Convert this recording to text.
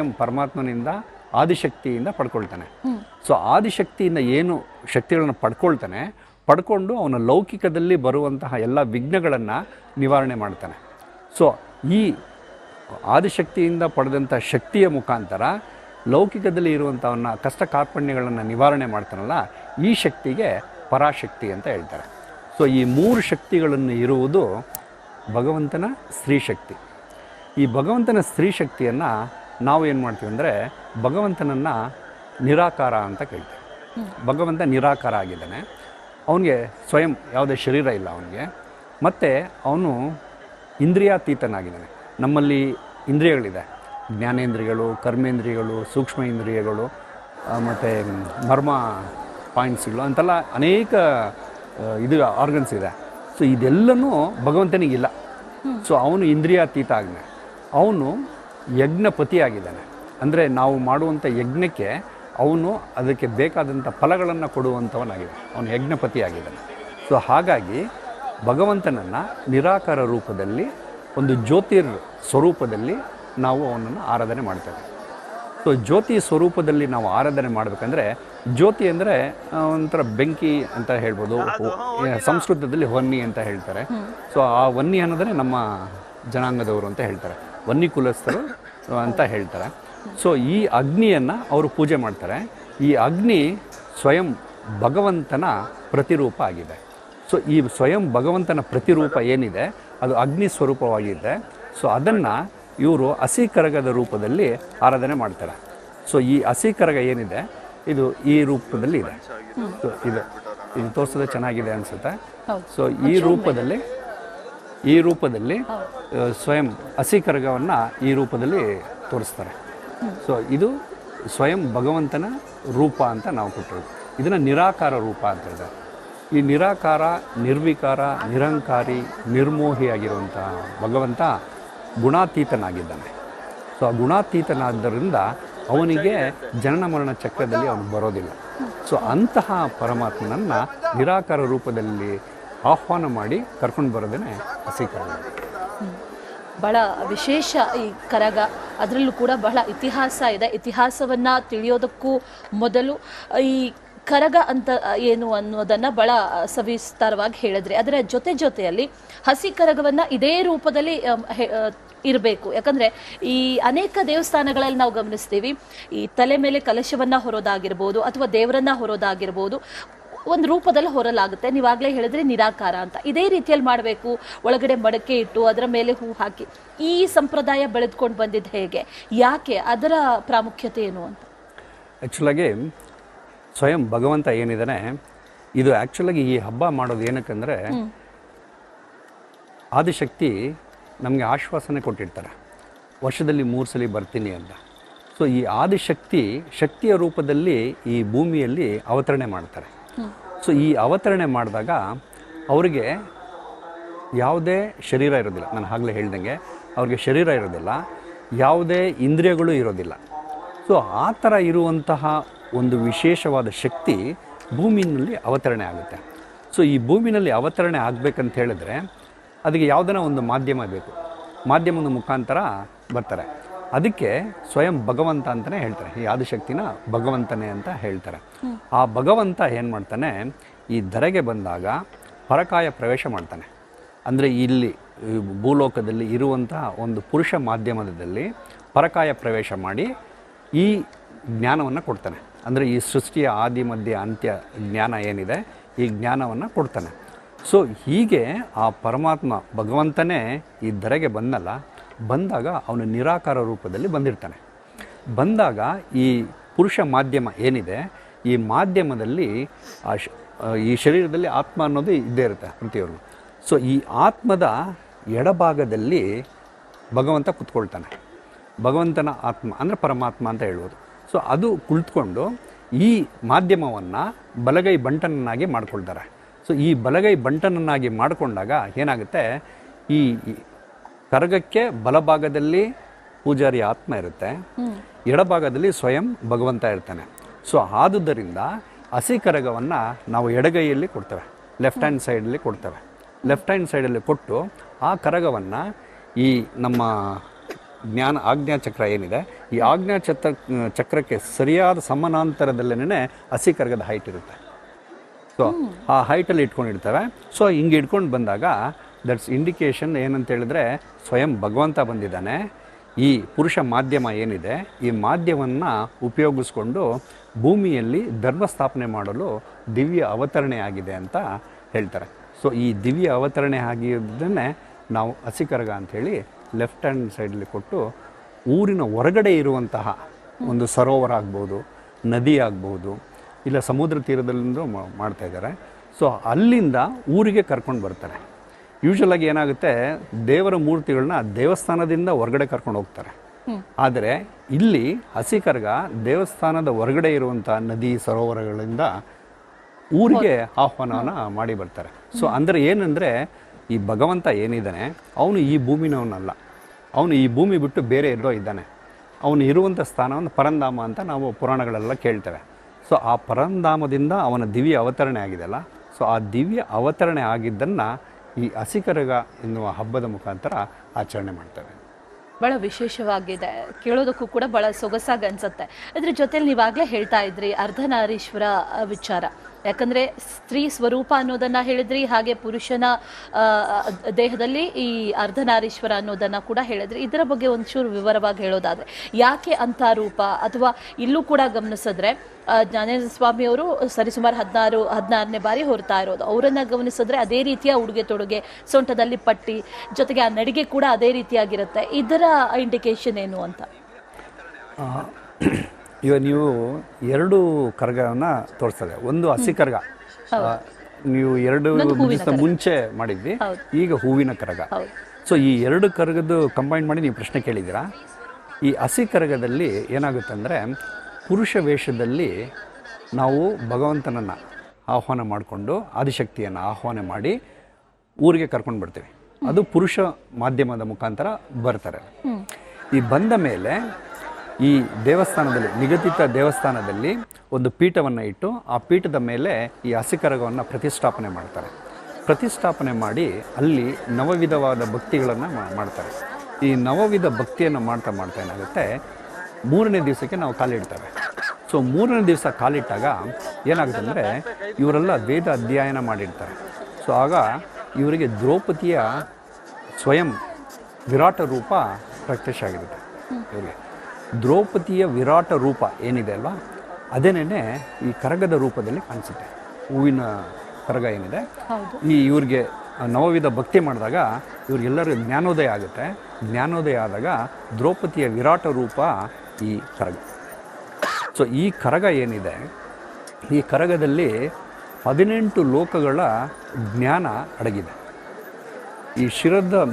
ಸ್ವಯಂ ಪರಮಾತ್ಮನಿಂದ ಆದಿಶಕ್ತಿಯಿಂದ ಪಡ್ಕೊಳ್ತಾನೆ. ಸೊ ಆದಿಶಕ್ತಿಯಿಂದ ಏನು ಶಕ್ತಿಗಳನ್ನು ಪಡ್ಕೊಂಡು ಅವನ ಲೌಕಿಕದಲ್ಲಿ ಬರುವಂತಹ ಎಲ್ಲ ವಿಘ್ನಗಳನ್ನು ನಿವಾರಣೆ ಮಾಡ್ತಾನೆ. ಸೊ ಈ ಆದಿಶಕ್ತಿಯಿಂದ ಪಡೆದಂಥ ಶಕ್ತಿಯ ಮುಖಾಂತರ ಲೌಕಿಕದಲ್ಲಿ ಇರುವಂಥವನ್ನ ಕಷ್ಟ ಕಾರ್ಪಣ್ಯಗಳನ್ನು ನಿವಾರಣೆ ಮಾಡ್ತಾನಲ್ಲ, ಈ ಶಕ್ತಿಗೆ ಪರಾಶಕ್ತಿ ಅಂತ ಹೇಳ್ತಾರೆ. ಸೊ ಈ 3 ಶಕ್ತಿಗಳನ್ನು ಇರುವುದು ಭಗವಂತನ ಸ್ತ್ರೀಶಕ್ತಿ. ಈ ಭಗವಂತನ ಸ್ತ್ರೀಶಕ್ತಿಯನ್ನು ನಾವು ಏನು ಮಾಡ್ತೀವಿ ಅಂದರೆ ಭಗವಂತನನ್ನು ನಿರಾಕಾರ ಅಂತ ಕೇಳ್ತೀವಿ. ಭಗವಂತ ನಿರಾಕಾರ ಆಗಿದ್ದಾನೆ, ಅವನಿಗೆ ಸ್ವಯಂ ಯಾವುದೇ ಶರೀರ ಇಲ್ಲ ಅವನಿಗೆ, ಮತ್ತು ಅವನು ಇಂದ್ರಿಯಾತೀತನಾಗಿದ್ದಾನೆ. ನಮ್ಮಲ್ಲಿ ಇಂದ್ರಿಯಗಳಿದೆ, ಜ್ಞಾನೇಂದ್ರಿಯಗಳು, ಕರ್ಮೇಂದ್ರಿಯಗಳು, ಸೂಕ್ಷ್ಮ ಇಂದ್ರಿಯಗಳು, ಮತ್ತು ಮರ್ಮ ಪಾಯಿಂಟ್ಸ್ಗಳು ಅಂತೆಲ್ಲ ಅನೇಕ ಇದು ಆರ್ಗನ್ಸ್ ಇದೆ. ಸೊ ಇದೆಲ್ಲನೂ ಭಗವಂತನಿಗಿಲ್ಲ. ಸೊ ಅವನು ಇಂದ್ರಿಯಾತೀತ ಆಗಿದ್ದಾನೆ, ಅವನು ಯಜ್ಞಪತಿ ಆಗಿದ್ದಾನೆ. ಅಂದರೆ ನಾವು ಮಾಡುವಂಥ ಯಜ್ಞಕ್ಕೆ ಅವನು ಅದಕ್ಕೆ ಬೇಕಾದಂಥ ಫಲಗಳನ್ನು ಕೊಡುವಂಥವನಾಗಿದೆ, ಅವನು ಯಜ್ಞಪತಿ ಆಗಿದ್ದಾನೆ. ಸೊ ಹಾಗಾಗಿ ಭಗವಂತನನ್ನು ನಿರಾಕಾರ ರೂಪದಲ್ಲಿ ಒಂದು ಜ್ಯೋತಿರ್ ಸ್ವರೂಪದಲ್ಲಿ ನಾವು ಅವನನ್ನು ಆರಾಧನೆ ಮಾಡ್ತೇವೆ. ಸೊ ಜ್ಯೋತಿ ಸ್ವರೂಪದಲ್ಲಿ ನಾವು ಆರಾಧನೆ ಮಾಡಬೇಕಂದ್ರೆ, ಜ್ಯೋತಿ ಅಂದರೆ ಒಂಥರ ಬೆಂಕಿ ಅಂತ ಹೇಳ್ಬೋದು, ಸಂಸ್ಕೃತದಲ್ಲಿ ವನ್ನಿ ಅಂತ ಹೇಳ್ತಾರೆ. ಸೊ ಆ ವನ್ನಿ ಅನ್ನೋದ್ರೆ ನಮ್ಮ ಜನಾಂಗದವರು ಅಂತ ಹೇಳ್ತಾರೆ, ವನ್ನಿ ಕುಲಸ್ಥರು ಅಂತ ಹೇಳ್ತಾರೆ. ಸೊ ಈ ಅಗ್ನಿಯನ್ನು ಅವರು ಪೂಜೆ ಮಾಡ್ತಾರೆ. ಈ ಅಗ್ನಿ ಸ್ವಯಂ ಭಗವಂತನ ಪ್ರತಿರೂಪ ಆಗಿದೆ. ಸೊ ಈ ಸ್ವಯಂ ಭಗವಂತನ ಪ್ರತಿರೂಪ ಏನಿದೆ ಅದು ಅಗ್ನಿ ಸ್ವರೂಪವಾಗಿದೆ. ಸೊ ಅದನ್ನು ಇವರು ಹಸಿಕರಗದ ರೂಪದಲ್ಲಿ ಆರಾಧನೆ ಮಾಡ್ತಾರೆ. ಸೊ ಈ ಹಸಿಕರಗ ಏನಿದೆ ಇದು ಈ ರೂಪದಲ್ಲಿ ಇದೆ. ಸೊ ಇದು ತೋರಿಸೋದು ಚೆನ್ನಾಗಿದೆ ಅನಿಸುತ್ತೆ. ಸೊ ಈ ರೂಪದಲ್ಲಿ ಸ್ವಯಂ ಹಸಿಕರಗವನ್ನು ಈ ರೂಪದಲ್ಲಿ ತೋರಿಸ್ತಾರೆ. ಸೊ ಇದು ಸ್ವಯಂ ಭಗವಂತನ ರೂಪ ಅಂತ ನಾವು ಕೊಟ್ಟಿರೋದು. ಇದನ್ನು ನಿರಾಕಾರ ರೂಪ ಅಂತ ಹೇಳಿದೆ. ಈ ನಿರಾಕಾರ, ನಿರ್ವಿಕಾರ, ನಿರಂಕಾರಿ, ನಿರ್ಮೋಹಿಯಾಗಿರುವಂಥ ಭಗವಂತ ಗುಣಾತೀತನಾಗಿದ್ದಾನೆ. ಸೊ ಆ ಗುಣಾತೀತನಾದ್ದರಿಂದ ಅವನಿಗೆ ಜನನ ಮರಣ ಚಕ್ರದಲ್ಲಿ ಅವನು ಬರೋದಿಲ್ಲ. ಸೊ ಅಂತಹ ಪರಮಾತ್ಮನನ್ನು ನಿರಾಕಾರ ರೂಪದಲ್ಲಿ ಆಹ್ವಾನ ಮಾಡಿ ಕರ್ಕೊಂಡು ಬರೋದೇ ಹಸಿಕರಗ. ಬಹಳ ವಿಶೇಷ ಈ ಕರಗ, ಅದರಲ್ಲೂ ಕೂಡ ಬಹಳ ಇತಿಹಾಸ ಇದೆ. ಇತಿಹಾಸವನ್ನು ತಿಳಿಯೋದಕ್ಕೂ ಮೊದಲು ಈ ಕರಗ ಅಂತ ಏನು ಅನ್ನೋದನ್ನು ಬಹಳ ಸವಿಸ್ತಾರವಾಗಿ ಹೇಳಿದ್ರಿ. ಅದರ ಜೊತೆಯಲ್ಲಿ ಹಸಿ ಕರಗವನ್ನು ಇದೇ ರೂಪದಲ್ಲಿ ಇರಬೇಕು. ಯಾಕಂದರೆ ಈ ಅನೇಕ ದೇವಸ್ಥಾನಗಳಲ್ಲಿ ನಾವು ಗಮನಿಸ್ತೀವಿ, ಈ ತಲೆ ಮೇಲೆ ಕಲಶವನ್ನು ಹೊರೋದಾಗಿರ್ಬೋದು ಅಥವಾ ದೇವರನ್ನ ಹೊರೋದಾಗಿರ್ಬೋದು, ಒಂದು ರೂಪದಲ್ಲಿ ಹೊರಲಾಗುತ್ತೆ. ನೀವಾಗಲೇ ಹೇಳಿದ್ರೆ ನಿರಾಕಾರ ಅಂತ. ಇದೇ ರೀತಿಯಲ್ಲಿ ಮಾಡಬೇಕು, ಒಳಗಡೆ ಮಡಕೆ ಇಟ್ಟು ಅದರ ಮೇಲೆ ಹೂ ಹಾಕಿ. ಈ ಸಂಪ್ರದಾಯ ಬೆಳೆದುಕೊಂಡು ಬಂದಿದ್ದು ಹೇಗೆ, ಯಾಕೆ, ಅದರ ಪ್ರಾಮುಖ್ಯತೆ ಏನು ಅಂತ? ಆ್ಯಕ್ಚುಲಾಗಿ ಸ್ವಯಂ ಭಗವಂತ ಏನಿದ್ದಾನೆ, ಇದು ಆ್ಯಕ್ಚುಲಾಗಿ ಈ ಹಬ್ಬ ಮಾಡೋದು ಏನಕ್ಕಂದರೆ ಆದಿಶಕ್ತಿ ನಮಗೆ ಆಶ್ವಾಸನೆ ಕೊಟ್ಟಿರ್ತಾರೆ, ವರ್ಷದಲ್ಲಿ 3 ಸಲ ಬರ್ತೀನಿ ಅಂತ. ಸೊ ಈ ಶಕ್ತಿಯ ರೂಪದಲ್ಲಿ ಈ ಭೂಮಿಯಲ್ಲಿ ಅವತರಣೆ ಮಾಡ್ತಾರೆ. ಸೊ ಈ ಅವತರಣೆ ಮಾಡಿದಾಗ ಅವರಿಗೆ ಯಾವುದೇ ಶರೀರ ಇರೋದಿಲ್ಲ. ನಾನು ಆಗಲೇ ಹೇಳ್ದಂಗೆ ಅವ್ರಿಗೆ ಶರೀರ ಇರೋದಿಲ್ಲ, ಯಾವುದೇ ಇಂದ್ರಿಯಗಳು ಇರೋದಿಲ್ಲ. ಸೊ ಆ ಥರ ಇರುವಂತಹ ಒಂದು ವಿಶೇಷವಾದ ಶಕ್ತಿ ಭೂಮಿಯಲ್ಲಿ ಅವತರಣೆ ಆಗುತ್ತೆ. ಸೊ ಈ ಭೂಮಿನಲ್ಲಿ ಅವತರಣೆ ಆಗಬೇಕಂತ ಹೇಳಿದ್ರೆ ಅದಕ್ಕೆ ಯಾವುದನ್ನ ಒಂದು ಮಾಧ್ಯಮ ಬೇಕು, ಮಾಧ್ಯಮದ ಮುಖಾಂತರ ಬರ್ತಾರೆ. ಅದಕ್ಕೆ ಸ್ವಯಂ ಭಗವಂತ ಅಂತಲೇ ಹೇಳ್ತಾರೆ. ಈ ಆದಿಶಕ್ತಿನ ಭಗವಂತನೇ ಅಂತ ಹೇಳ್ತಾರೆ. ಆ ಭಗವಂತ ಏನು ಮಾಡ್ತಾನೆ, ಈ ಧರೆಗೆ ಬಂದಾಗ ಪರಕಾಯ ಪ್ರವೇಶ ಮಾಡ್ತಾನೆ. ಅಂದರೆ ಇಲ್ಲಿ ಭೂಲೋಕದಲ್ಲಿ ಇರುವಂತಹ ಒಂದು ಪುರುಷ ಮಾಧ್ಯಮದಲ್ಲಿ ಪರಕಾಯ ಪ್ರವೇಶ ಮಾಡಿ ಈ ಜ್ಞಾನವನ್ನು ಕೊಡ್ತಾನೆ. ಅಂದರೆ ಈ ಸೃಷ್ಟಿಯ ಆದಿ ಮಧ್ಯ ಅಂತ್ಯ ಜ್ಞಾನ ಏನಿದೆ ಈ ಜ್ಞಾನವನ್ನು ಕೊಡ್ತಾನೆ. ಸೊ ಹೀಗೆ ಆ ಪರಮಾತ್ಮ ಭಗವಂತನೇ ಈ ಧರೆಗೆ ಬಂದಾಗ ಅವನು ನಿರಾಕಾರ ರೂಪದಲ್ಲಿ ಬಂದಿರ್ತಾನೆ. ಬಂದಾಗ ಈ ಪುರುಷ ಮಾಧ್ಯಮ ಏನಿದೆ ಈ ಮಾಧ್ಯಮದಲ್ಲಿ ಈ ಶರೀರದಲ್ಲಿ ಆತ್ಮ ಅನ್ನೋದು ಇದ್ದೇ ಇರುತ್ತೆ ಪ್ರತಿಯೊಬ್ಬರು. ಸೊ ಈ ಆತ್ಮದ ಎಡಭಾಗದಲ್ಲಿ ಭಗವಂತ ಕುತ್ಕೊಳ್ತಾನೆ. ಭಗವಂತನ ಆತ್ಮ ಅಂದರೆ ಪರಮಾತ್ಮ ಅಂತ ಹೇಳ್ಬೋದು. ಸೊ ಅದು ಕುಳಿತುಕೊಂಡು ಈ ಮಾಧ್ಯಮವನ್ನು ಬಲಗೈ ಬಂಟನನ್ನಾಗಿ ಮಾಡ್ಕೊಳ್ತಾರೆ. ಸೊ ಈ ಬಲಗೈ ಬಂಟನನ್ನಾಗಿ ಮಾಡಿಕೊಂಡಾಗ ಏನಾಗುತ್ತೆ, ಈ ಕರಗಕ್ಕೆ ಬಲಭಾಗದಲ್ಲಿ ಪೂಜಾರಿ ಆತ್ಮ ಇರುತ್ತೆ, ಎಡಭಾಗದಲ್ಲಿ ಸ್ವಯಂ ಭಗವಂತ ಇರ್ತಾನೆ. ಸೊ ಆದುದರಿಂದ ಹಸಿ ಕರಗವನ್ನು ನಾವು ಎಡಗೈಯಲ್ಲಿ ಕೊಡ್ತೇವೆ, ಲೆಫ್ಟ್ ಹ್ಯಾಂಡ್ ಸೈಡಲ್ಲಿ ಕೊಡ್ತೇವೆ. ಲೆಫ್ಟ್ ಹ್ಯಾಂಡ್ ಸೈಡಲ್ಲಿ ಕೊಟ್ಟು ಆ ಕರಗವನ್ನು ಈ ನಮ್ಮ ಜ್ಞಾನ ಆಜ್ಞಾ ಚಕ್ರ ಏನಿದೆ, ಈ ಆಜ್ಞಾ ಚಕ್ರಕ್ಕೆ ಸರಿಯಾದ ಸಮಾನಾಂತರದಲ್ಲೇ ಹಸಿ ಕರಗದ ಹೈಟ್ ಇರುತ್ತೆ. ಸೊ ಆ ಹೈಟಲ್ಲಿ ಇಟ್ಕೊಂಡಿರ್ತವೆ. ಸೊ ಹಿಂಗೆ ಇಟ್ಕೊಂಡು ಬಂದಾಗ ದಟ್ಸ್ ಇಂಡಿಕೇಶನ್ ಏನಂತ ಹೇಳಿದ್ರೆ ಸ್ವಯಂ ಭಗವಂತ ಬಂದಿದ್ದಾನೆ. ಈ ಪುರುಷ ಮಾಧ್ಯಮ ಏನಿದೆ, ಈ ಮಾಧ್ಯಮವನ್ನು ಉಪಯೋಗಿಸ್ಕೊಂಡು ಭೂಮಿಯಲ್ಲಿ ಧರ್ಮ ಸ್ಥಾಪನೆ ಮಾಡಲು ದಿವ್ಯ ಅವತರಣೆ ಆಗಿದೆ ಅಂತ ಹೇಳ್ತಾರೆ. ಸೊ ಈ ದಿವ್ಯ ಅವತರಣೆ ಆಗಿದ್ದನ್ನೇ ನಾವು ಹಸಿ ಕರಗ ಅಂಥೇಳಿ ಲೆಫ್ಟ್ ಹ್ಯಾಂಡ್ ಸೈಡಲ್ಲಿ ಕೊಟ್ಟು, ಊರಿನ ಹೊರಗಡೆ ಇರುವಂತಹ ಒಂದು ಸರೋವರ ಆಗ್ಬೋದು, ನದಿ ಆಗ್ಬೋದು, ಇಲ್ಲ ಸಮುದ್ರ ತೀರದಲ್ಲಿಂದ ಮಾಡ್ತಾ ಇದ್ದಾರೆ. ಸೊ ಅಲ್ಲಿಂದ ಊರಿಗೆ ಕರ್ಕೊಂಡು ಬರ್ತಾರೆ. ಯೂಶಲಾಗಿ ಏನಾಗುತ್ತೆ, ದೇವರ ಮೂರ್ತಿಗಳನ್ನ ದೇವಸ್ಥಾನದಿಂದ ಹೊರಗಡೆ ಕರ್ಕೊಂಡು ಹೋಗ್ತಾರೆ. ಆದರೆ ಇಲ್ಲಿ ಹಸಿ ಕರಗ ದೇವಸ್ಥಾನದ ಹೊರಗಡೆ ಇರುವಂಥ ನದಿ ಸರೋವರಗಳಿಂದ ಊರಿಗೆ ಆಹ್ವಾನವನ್ನು ಮಾಡಿ ಬರ್ತಾರೆ. ಸೊ ಅಂದರೆ ಏನಂದರೆ, ಈ ಭಗವಂತ ಏನಿದ್ದಾನೆ ಅವನು ಈ ಭೂಮಿನವನಲ್ಲ, ಅವನು ಈ ಭೂಮಿ ಬಿಟ್ಟು ಬೇರೆ ಎಲ್ಲೋ ಇದ್ದಾನೆ. ಅವನು ಇರುವಂಥ ಸ್ಥಾನವನ್ನು ಪರಂಧಾಮ ಅಂತ ನಾವು ಪುರಾಣಗಳೆಲ್ಲ ಕೇಳ್ತೇವೆ. ಸೊ ಆ ಪರಂಧಾಮದಿಂದ ಅವನ ದಿವ್ಯ ಅವತರಣೆ ಆಗಿದೆಯಲ್ಲ, ಸೊ ಆ ದಿವ್ಯ ಅವತರಣೆ ಆಗಿದ್ದನ್ನು ಈ ಹಸಿ ಕರಗ ಎನ್ನುವ ಹಬ್ಬದ ಮುಖಾಂತರ ಆಚರಣೆ ಮಾಡ್ತೇವೆ. ಬಹಳ ವಿಶೇಷವಾಗಿದೆ, ಕೇಳೋದಕ್ಕೂ ಕೂಡ ಬಹಳ ಸೊಗಸಾಗಿ ಅನ್ಸುತ್ತೆ. ಇದ್ರ ಜೊತೆಲಿ ನೀವಾಗಲೇ ಹೇಳ್ತಾ ಇದ್ರಿ ಅರ್ಧನಾರೀಶ್ವರ ವಿಚಾರ. ಯಾಕಂದರೆ ಸ್ತ್ರೀ ಸ್ವರೂಪ ಅನ್ನೋದನ್ನು ಹೇಳಿದ್ರಿ, ಹಾಗೆ ಪುರುಷನ ದೇಹದಲ್ಲಿ ಈ ಅರ್ಧನಾರೀಶ್ವರ ಅನ್ನೋದನ್ನು ಕೂಡ ಹೇಳಿದ್ರಿ. ಇದರ ಬಗ್ಗೆ ಒಂಚೂರು ವಿವರವಾಗಿ ಹೇಳೋದಾದರೆ, ಯಾಕೆ ಅಂಥ ರೂಪ? ಅಥವಾ ಇಲ್ಲೂ ಕೂಡ ಗಮನಿಸಿದ್ರೆ ಜ್ಞಾನೇಂದ್ರ ಸ್ವಾಮಿಯವರು ಸರಿಸುಮಾರು 16ನೇ ಬಾರಿ ಹೊರತಾ ಇರೋದು. ಅವರನ್ನು ಗಮನಿಸಿದ್ರೆ ಅದೇ ರೀತಿಯ ಉಡುಗೆ ತೊಡುಗೆ, ಸೊಂಟದಲ್ಲಿ ಪಟ್ಟಿ, ಜೊತೆಗೆ ಆ ನಡಿಗೆ ಕೂಡ ಅದೇ ರೀತಿಯಾಗಿರುತ್ತೆ. ಇದರ ಇಂಡಿಕೇಶನ್ ಏನು ಅಂತ? ಇವಾಗ ನೀವು 2 ಕರಗವನ್ನು ತೋರಿಸ್ತದೆ. ಒಂದು ಹಸಿ ಕರಗ, ನೀವು 2 ದಿವಸ ಮುಂಚೆ ಮಾಡಿದ್ವಿ, ಈಗ ಹೂವಿನ ಕರಗ. ಸೊ ಈ 2 ಕರಗದ್ದು ಕಂಬೈನ್ ಮಾಡಿ ನೀವು ಪ್ರಶ್ನೆ ಕೇಳಿದ್ದೀರಾ. ಈ ಹಸಿ ಕರಗದಲ್ಲಿ ಏನಾಗುತ್ತೆ ಅಂದರೆ, ಪುರುಷ ವೇಷದಲ್ಲಿ ನಾವು ಭಗವಂತನನ್ನು ಆಹ್ವಾನ ಮಾಡಿಕೊಂಡು ಆದಿಶಕ್ತಿಯನ್ನು ಆಹ್ವಾನ ಮಾಡಿ ಊರಿಗೆ ಕರ್ಕೊಂಡು ಬರ್ತೀವಿ. ಅದು ಪುರುಷ ಮಾಧ್ಯಮದ ಮುಖಾಂತರ ಬರ್ತಾರೆ. ಈ ಬಂದ ಮೇಲೆ ಈ ದೇವಸ್ಥಾನದಲ್ಲಿ, ನಿಗದಿತ ದೇವಸ್ಥಾನದಲ್ಲಿ ಒಂದು ಪೀಠವನ್ನು ಇಟ್ಟು ಆ ಪೀಠದ ಮೇಲೆ ಈ ಹಸಿ ಕರಗವನ್ನು ಪ್ರತಿಷ್ಠಾಪನೆ ಮಾಡ್ತಾರೆ. ಪ್ರತಿಷ್ಠಾಪನೆ ಮಾಡಿ ಅಲ್ಲಿ ನವವಿಧವಾದ ಭಕ್ತಿಗಳನ್ನು ಮಾಡ್ತಾರೆ. ಈ ನವವಿಧ ಭಕ್ತಿಯನ್ನು ಮಾಡ್ತಾ ಏನಾಗುತ್ತೆ, 3ನೇ ದಿವಸಕ್ಕೆ ನಾವು ಕಾಲಿಡ್ತೇವೆ. ಸೊ 3ನೇ ದಿವಸ ಕಾಲಿಟ್ಟಾಗ ಏನಾಗುತ್ತೆ ಅಂದರೆ, ಇವರೆಲ್ಲ ವೇದ ಅಧ್ಯಯನ ಮಾಡಿರ್ತಾರೆ. ಸೊ ಆಗ ಇವರಿಗೆ ದ್ರೌಪದಿಯ ಸ್ವಯಂ ವಿರಾಟ ರೂಪ ಪ್ರತ್ಯಕ್ಷ ಆಗಿರುತ್ತೆ. ಇವರಿಗೆ ದ್ರೌಪದಿಯ ವಿರಾಟ ರೂಪ ಏನಿದೆ ಅಲ್ವಾ, ಅದೇನೇ ಈ ಕರಗದ ರೂಪದಲ್ಲಿ ಕಾಣಿಸುತ್ತೆ. ಹೂವಿನ ಕರಗ ಏನಿದೆ, ಈ ಇವ್ರಿಗೆ ನವವಿಧ ಭಕ್ತಿ ಮಾಡಿದಾಗ ಇವ್ರಿಗೆಲ್ಲರಿಗೂ ಜ್ಞಾನೋದಯ ಆಗುತ್ತೆ. ಜ್ಞಾನೋದಯ ಆದಾಗ ದ್ರೌಪದಿಯ ವಿರಾಟ ರೂಪ ಈ ಕರಗ. ಸೊ ಈ ಕರಗ ಏನಿದೆ, ಈ ಕರಗದಲ್ಲಿ 18 ಲೋಕಗಳ ಜ್ಞಾನ ಅಡಗಿದೆ. ಈ ಶಿರದ